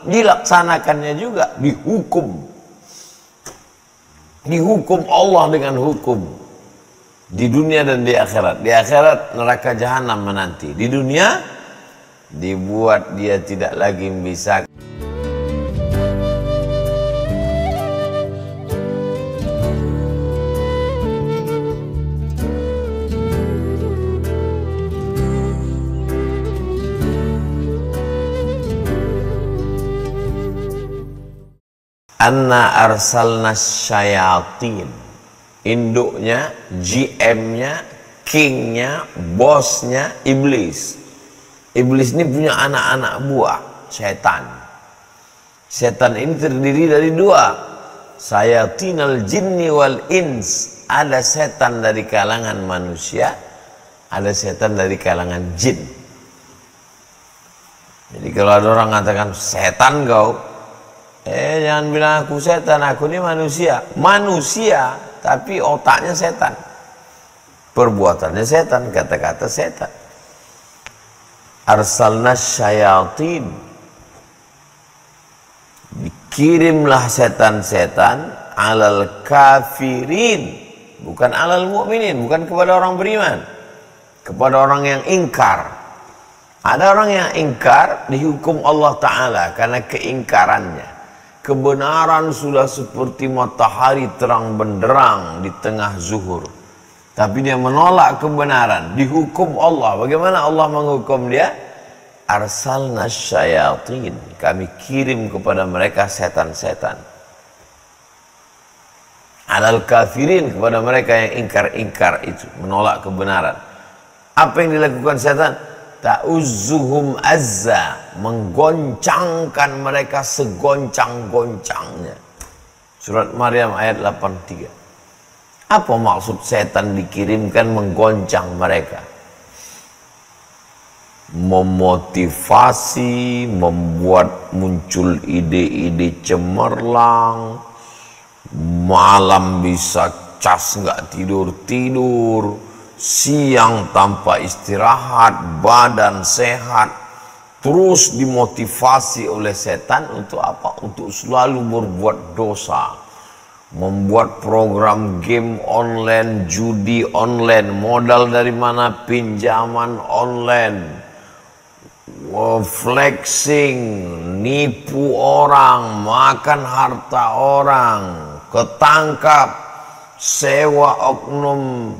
dilaksanakannya juga, dihukum Allah dengan hukum di dunia dan di akhirat. Di akhirat neraka jahanam menanti, di dunia dibuat dia tidak lagi bisa. Anna arsalna syayatin, induknya, GM-nya, kingnya, bosnya iblis. Iblis ini punya anak-anak buah, setan. Setan ini terdiri dari dua, syayatinal jinni wal ins. Ada setan dari kalangan manusia, ada setan dari kalangan jin. Jadi kalau ada orang mengatakan setan kau, jangan bilang aku setan, aku ini manusia. Manusia, tapi otaknya setan. Perbuatannya setan, kata-kata setan. Arsalna syayatin. Dikirimlah setan-setan alal kafirin. Bukan alal mu'minin, bukan kepada orang beriman. Kepada orang yang ingkar. Ada orang yang ingkar, dihukum Allah Ta'ala karena keingkarannya. Kebenaran sudah seperti matahari terang benderang di tengah zuhur, tapi dia menolak kebenaran, dihukum Allah. Bagaimana Allah menghukum dia? Arsalna syayatin, kami kirim kepada mereka setan-setan. Alal kafirin, kepada mereka yang ingkar-ingkar itu, menolak kebenaran. Apa yang dilakukan setan? Ta'uzzuhum azza, menggoncangkan mereka segoncang-goncangnya. Surat Maryam ayat 83. Apa maksud setan dikirimkan menggoncang mereka? Memotivasi, membuat muncul ide-ide cemerlang, malam bisa cas nggak tidur-tidur, siang tanpa istirahat, badan sehat. Terus dimotivasi oleh setan untuk apa? Untuk selalu berbuat dosa. Membuat program game online, judi online, modal dari mana? Pinjaman online, flexing, nipu orang, makan harta orang, ketangkap, sewa oknum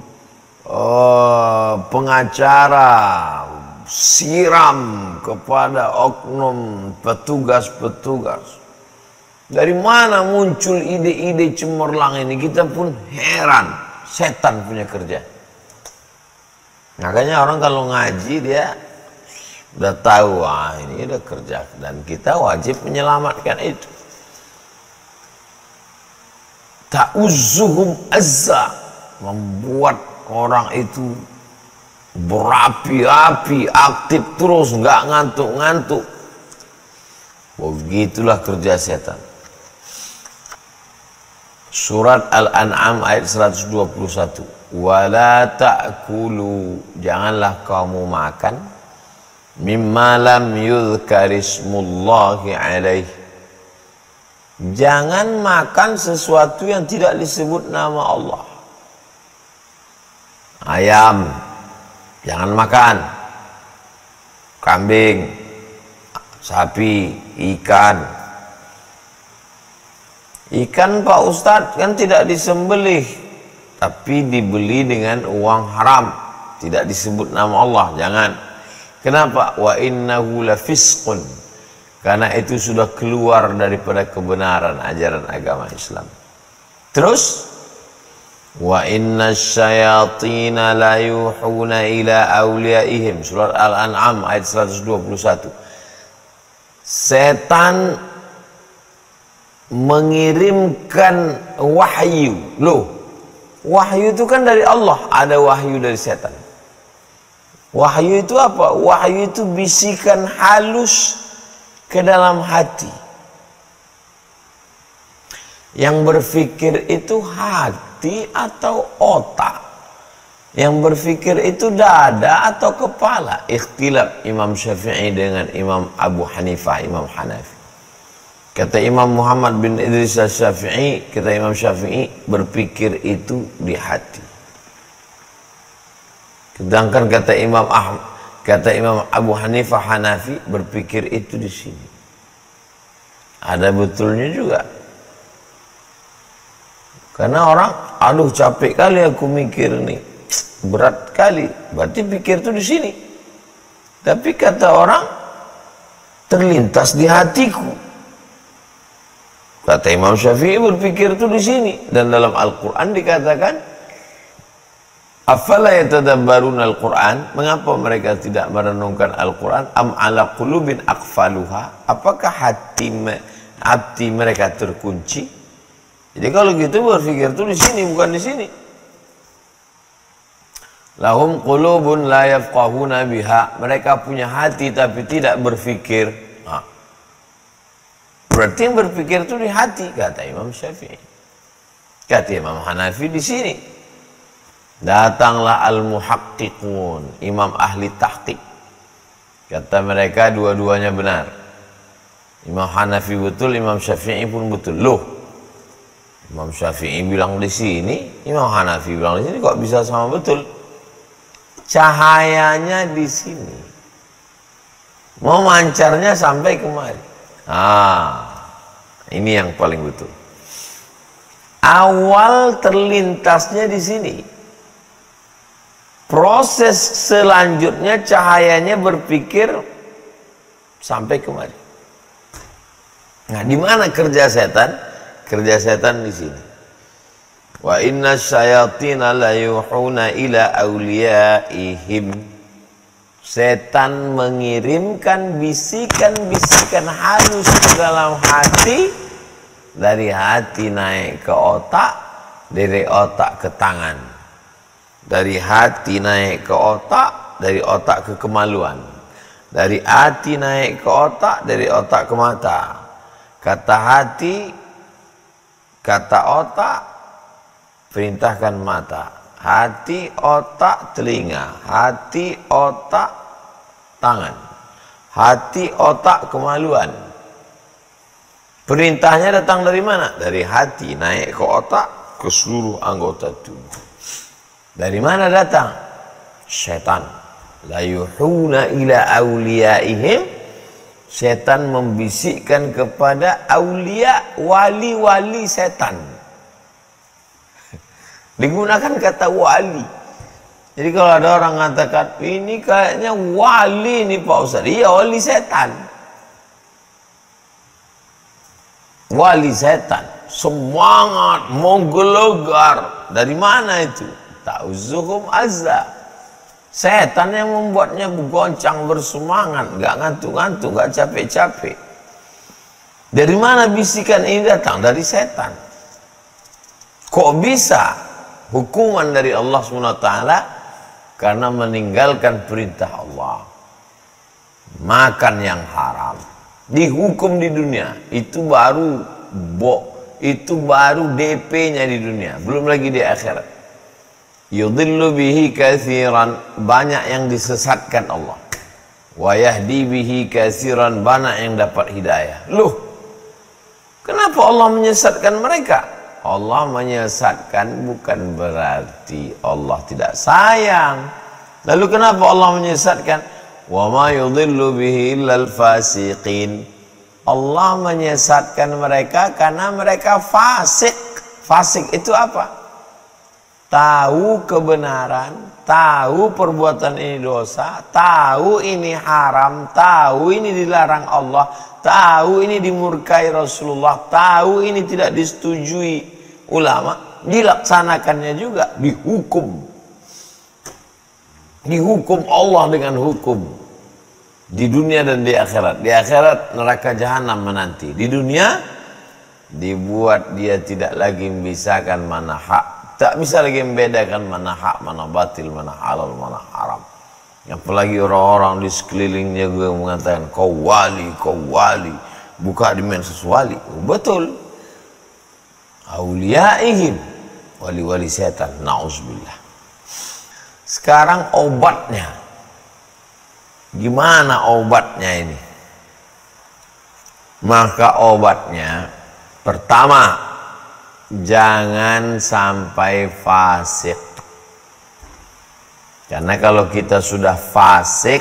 pengacara, siram kepada oknum petugas-petugas. Dari mana muncul ide-ide cemerlang ini? Kita pun heran. Setan punya kerja. Makanya orang kalau ngaji dia udah tahu, wah ini udah kerja, dan kita wajib menyelamatkan itu. Ta'uzzuhum azza, membuat orang itu berapi-api, aktif terus, nggak ngantuk-ngantuk. Begitulah kerja setan. Surat Al-An'am ayat 121. Wala ta'kulu, janganlah kamu makan, mimma lam yudhkarismullahi alaih. Jangan makan sesuatu yang tidak disebut nama Allah. Ayam, jangan makan. Kambing, sapi, ikan. Ikan Pak Ustadz kan tidak disembelih, tapi dibeli dengan uang haram, tidak disebut nama Allah, jangan. Kenapa? Wa innahu lafisqun, karena itu sudah keluar daripada kebenaran ajaran agama Islam. Terus wa inna syayatina la yuhuna ila awliyaihim, surat Al-An'am ayat 121. Setan mengirimkan wahyu. Loh, wahyu itu kan dari Allah, ada wahyu dari setan. Wahyu itu apa? Wahyu itu bisikan halus ke dalam hati. Yang berpikir itu hati atau otak? Yang berpikir itu dada atau kepala? Ikhtilaf Imam Syafi'i dengan Imam Abu Hanifah, Imam Hanafi. Kata Imam Muhammad bin Idris Syafi'i, kata Imam Syafi'i, berpikir itu di hati. Sedangkan kata Imam Abu Hanifah Hanafi, berpikir itu di sini. Ada betulnya juga. Karena orang, aduh capek kali aku mikir nih, berat kali. Berarti pikir itu di sini. Tapi kata orang, terlintas di hatiku. Kata Imam Syafi'i, berpikir itu di sini. Dan dalam Al-Quran dikatakan, afala yatadabbaruna Al-Quran, mengapa mereka tidak merenungkan Al-Quran? Am ala qulubin aqfaluha, apakah hati mereka terkunci? Jadi kalau gitu berpikir itu di sini, bukan di sini. Lahum qulubun la yafqahuna biha, mereka punya hati tapi tidak berpikir. Berarti yang berpikir itu di hati, kata Imam Syafi'i. Kata Imam Hanafi di sini. Datanglah al-muhaqqiqun, imam ahli tahqiq. Kata mereka dua-duanya benar. Imam Hanafi betul, Imam Syafi'i pun betul. Loh, Imam Syafi'i bilang di sini, Imam Hanafi bilang di sini, kok bisa sama betul? Cahayanya di sini, mau mancarnya sampai kemari. Ini yang paling betul. Awal terlintasnya di sini. Proses selanjutnya cahayanya berpikir sampai kemari. Nah, di mana kerja setan? Kerja setan di sini. Wa inna syayatina la yuhuna ila awliyaihim. Setan mengirimkan bisikan-bisikan halus ke dalam hati, dari hati naik ke otak, dari otak ke tangan, dari hati naik ke otak, dari otak ke kemaluan, dari hati naik ke otak, dari otak ke mata. Kata hati, kata otak, perintahkan mata. Hati, otak, telinga. Hati, otak, tangan. Hati, otak, kemaluan. Perintahnya datang dari mana? Dari hati naik ke otak, ke seluruh anggota tubuh. Dari mana datang? Setan. La yuhuna ila awliyaihim. Setan membisikkan kepada aulia, wali-wali setan. Digunakan kata wali. Jadi kalau ada orang mengatakan, ini kayaknya wali nih Pak Ustaz. Iya, wali setan. Wali setan. Semangat, menggelegar. Dari mana itu? Ta'uzuhum azza. Setan yang membuatnya bergoncang, bersemangat. Gak ngantuk-ngantuk, gak capek-capek. Dari mana bisikan ini datang? Dari setan. Kok bisa? Hukuman dari Allah SWT karena meninggalkan perintah Allah, makan yang haram, dihukum di dunia. Itu baru DP-nya di dunia, belum lagi di akhirat. Yudhillu bihi katsiran, banyak yang disesatkan Allah. Wa yahdi bihi katsiran, banyak yang dapat hidayah. Loh, kenapa Allah menyesatkan mereka? Allah menyesatkan bukan berarti Allah tidak sayang. Lalu kenapa Allah menyesatkan? Wa ma yudhillu bihi illal fasiqin. Allah menyesatkan mereka karena mereka fasik. Fasik itu apa? Tahu kebenaran, tahu perbuatan ini dosa, tahu ini haram, tahu ini dilarang Allah, tahu ini dimurkai Rasulullah, tahu ini tidak disetujui ulama, dilaksanakannya juga, dihukum Allah dengan hukum di dunia dan di akhirat. Di akhirat neraka jahanam menanti, di dunia dibuat dia tidak lagi memisahkan mana hak, tak bisa lagi membedakan mana hak, mana batil, mana halal, mana haram. Apalagi orang-orang di sekelilingnya gue mengatakan kau wali, buka dimensi wali. Betul. Auliyaihim, wali-wali setan, na'udzubillah. Sekarang obatnya, gimana obatnya ini? Maka obatnya pertama, jangan sampai fasik. Karena kalau kita sudah fasik,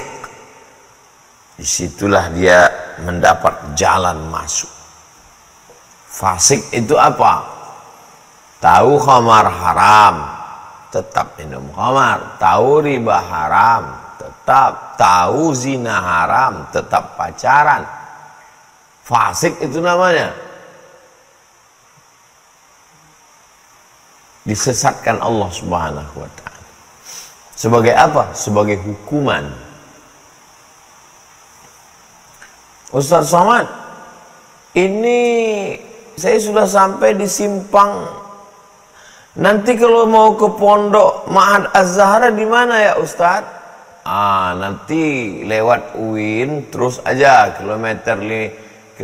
disitulah dia mendapat jalan masuk. Fasik itu apa? Tahu khamar haram, tetap minum khamar. Tahu riba haram, tetap. Tahu zina haram, tetap pacaran. Fasik itu namanya. Disesatkan Allah Subhanahu wa ta'ala. Sebagai apa? Sebagai hukuman. Ustaz Somad, ini saya sudah sampai di simpang. Nanti kalau mau ke pondok Ma'had Az-Zahra di mana ya Ustaz? Nanti lewat UIN terus aja kilometer 15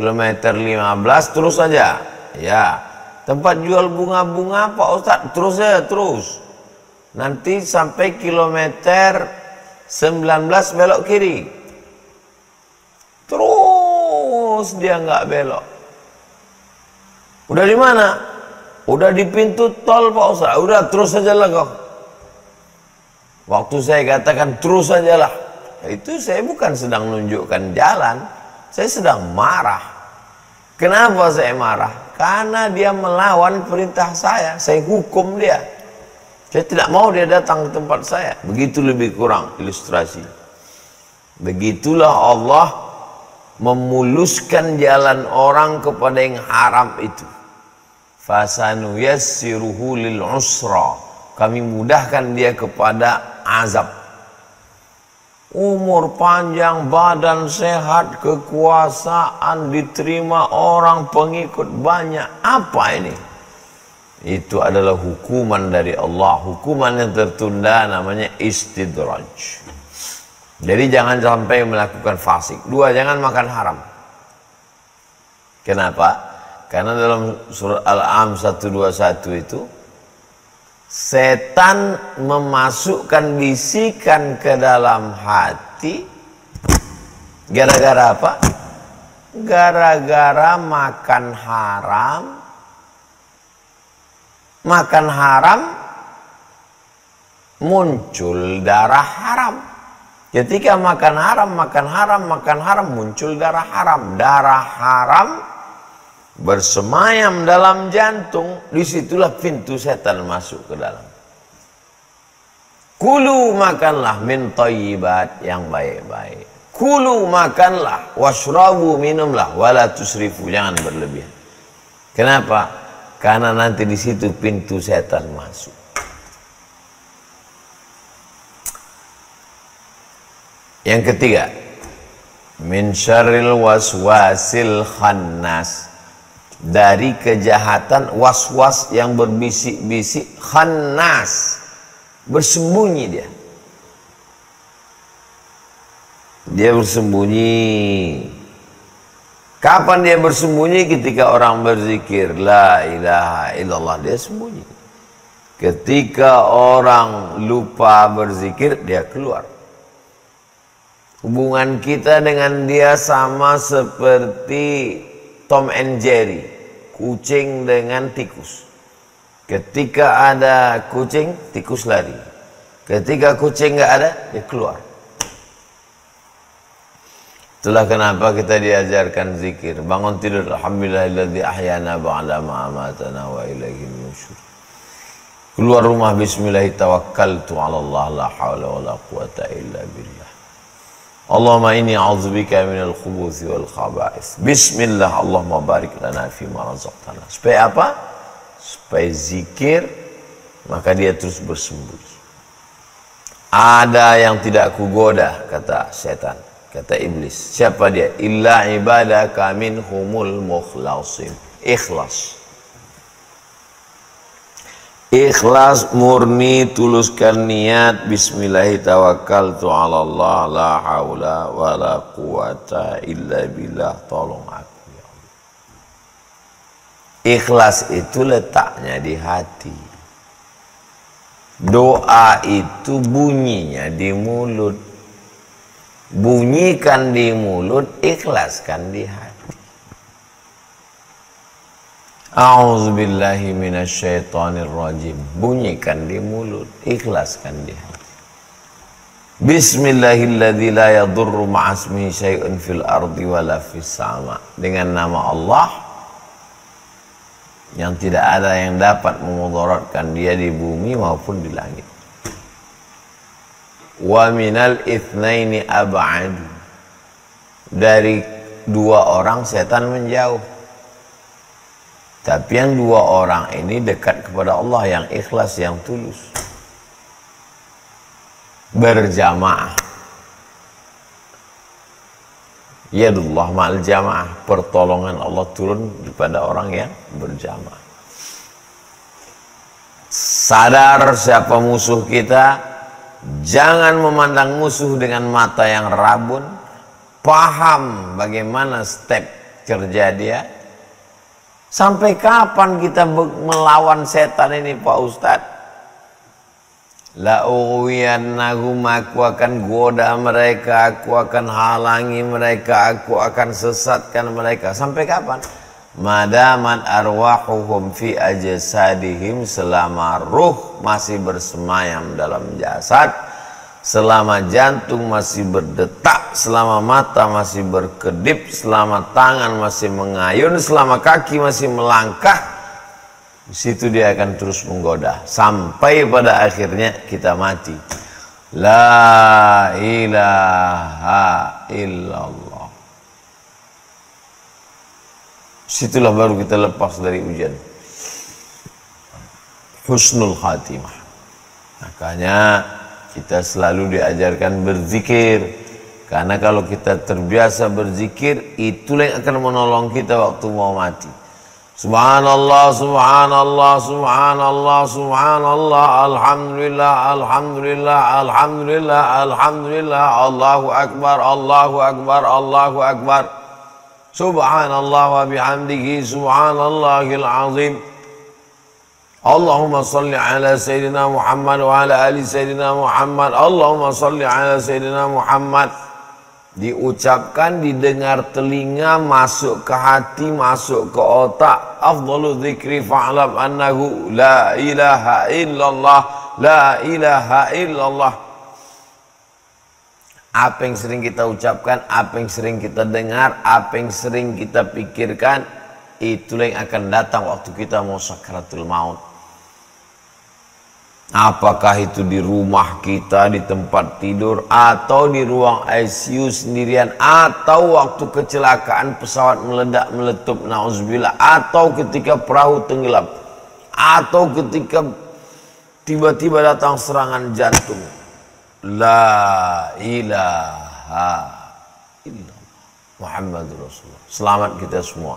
terus aja. Ya. Tempat jual bunga-bunga Pak Ustadz, terus aja terus. Nanti sampai kilometer 19 belok kiri. Terus dia nggak belok. Udah di mana? Udah di pintu tol Pak Ustadz. Udah terus aja lah kau. Waktu saya katakan terus aja lah, itu saya bukan sedang menunjukkan jalan. Saya sedang marah. Kenapa saya marah? Karena dia melawan perintah saya. Saya hukum dia. Saya tidak mau dia datang ke tempat saya. Begitu lebih kurang ilustrasi. Begitulah Allah memuluskan jalan orang kepada yang haram itu. Fasanu yassiruhu lil usra. Kami mudahkan dia kepada azab. Umur panjang, badan sehat, kekuasaan, diterima orang, pengikut banyak. Apa ini? Itu adalah hukuman dari Allah. Hukuman yang tertunda namanya istidraj. Jadi jangan sampai melakukan fasik. Dua, jangan makan haram. Kenapa? Karena dalam surat Al-Am 121 itu, setan memasukkan bisikan ke dalam hati. Gara-gara apa? Gara-gara makan haram. Makan haram muncul darah haram. Ketika makan haram muncul darah haram. Darah haram bersemayam dalam jantung, disitulah pintu setan masuk ke dalam. Kulu, makanlah, min thayyibat, yang baik-baik. Kulu, makanlah, washrabu, minumlah, wala tusrifu, jangan berlebihan. Kenapa? Karena nanti di situ pintu setan masuk. Yang ketiga, min syarril waswasil khannas, dari kejahatan was-was yang berbisik-bisik, khannas, bersembunyi dia. Dia bersembunyi. Kapan dia bersembunyi? Ketika orang berzikir la ilaha illallah, dia sembunyi. Ketika orang lupa berzikir, dia keluar. Hubungan kita dengan dia sama seperti Tom and Jerry, kucing dengan tikus. Ketika ada kucing, tikus lari. Ketika kucing nggak ada, dia keluar. Itulah kenapa kita diajarkan zikir. Bangun tidur, alhamdulillahilladzi ahyana ba'da ma amatana wa ilaihil nusyur. Keluar rumah, bismillah tawakkaltu 'ala Allah, la haula wala quwata illa billah. Allahumma inni a'udzubika minal khubuthi wal khaba'ith. Bismillah, Allahumma barik lana fima razaqtana. Supaya apa? Supaya zikir, maka dia terus bersembunyi. Ada yang tidak kugoda, kata setan, kata iblis. Siapa dia? Illa ibadaka minhumul mukhlasin. Ikhlas. Ikhlas, murni, tuluskan niat. Bismillahi tawakkaltu 'ala Allah, la haula wala quwata illa billah. Tolong aku ya Allah. Ikhlas itu letaknya di hati. Doa itu bunyinya di mulut. Bunyikan di mulut, ikhlaskan di hati. A'udzubillahi minasyaitonirrajim. Bunyikan di mulut, ikhlaskan di hati. Bismillahilladzi la yadurru ma'asmihi syai'un fil ardi wala fis sama. Dengan nama Allah yang tidak ada yang dapat memudaratkan dia di bumi maupun di langit. Wa minal itsnaini ab'adu. Dari dua orang setan menjauh. Tapi yang dua orang ini dekat kepada Allah, yang ikhlas, yang tulus. Berjamaah. Yadullah ma'al jamaah. Pertolongan Allah turun kepada orang yang berjamaah. Sadar siapa musuh kita. Jangan memandang musuh dengan mata yang rabun. Paham bagaimana step kerja dia. Sampai kapan kita melawan setan ini, Pak Ustadz? La ughwiyannahum, aku akan goda mereka, aku akan halangi mereka, aku akan sesatkan mereka. Sampai kapan? Madamat arwahuhum fi ajsadihim, selama ruh masih bersemayam dalam jasad, selama jantung masih berdetak, selama mata masih berkedip, selama tangan masih mengayun, selama kaki masih melangkah, di situ dia akan terus menggoda sampai pada akhirnya kita mati. La ilaha illallah. Situlah baru kita lepas dari ujian. Husnul khatimah. Makanya kita selalu diajarkan berzikir. Karena kalau kita terbiasa berzikir, itulah yang akan menolong kita waktu mau mati. Subhanallah, subhanallah, subhanallah, subhanallah, alhamdulillah, alhamdulillah, alhamdulillah, alhamdulillah, Allahu akbar, Allahu akbar, Allahu akbar. Subhanallah wa bihamdihi, subhanallahil azim. Allahumma salli ala Sayyidina Muhammad wa ala ali Sayyidina Muhammad. Allahumma salli ala Sayyidina Muhammad. Diucapkan, didengar telinga, masuk ke hati, masuk ke otak. Afdalu dzikri fa'lam annahu la ilaha illallah, la ilaha illallah. Apa yang sering kita ucapkan, apa yang sering kita dengar, apa yang sering kita pikirkan, itulah yang akan datang waktu kita mau sakaratul maut. Apakah itu di rumah kita, di tempat tidur, atau di ruang ICU sendirian, atau waktu kecelakaan pesawat meledak meletup, na'udzubillah, atau ketika perahu tenggelam, atau ketika tiba-tiba datang serangan jantung. La ilaha illallah Muhammadur Rasulullah. Selamat kita semua.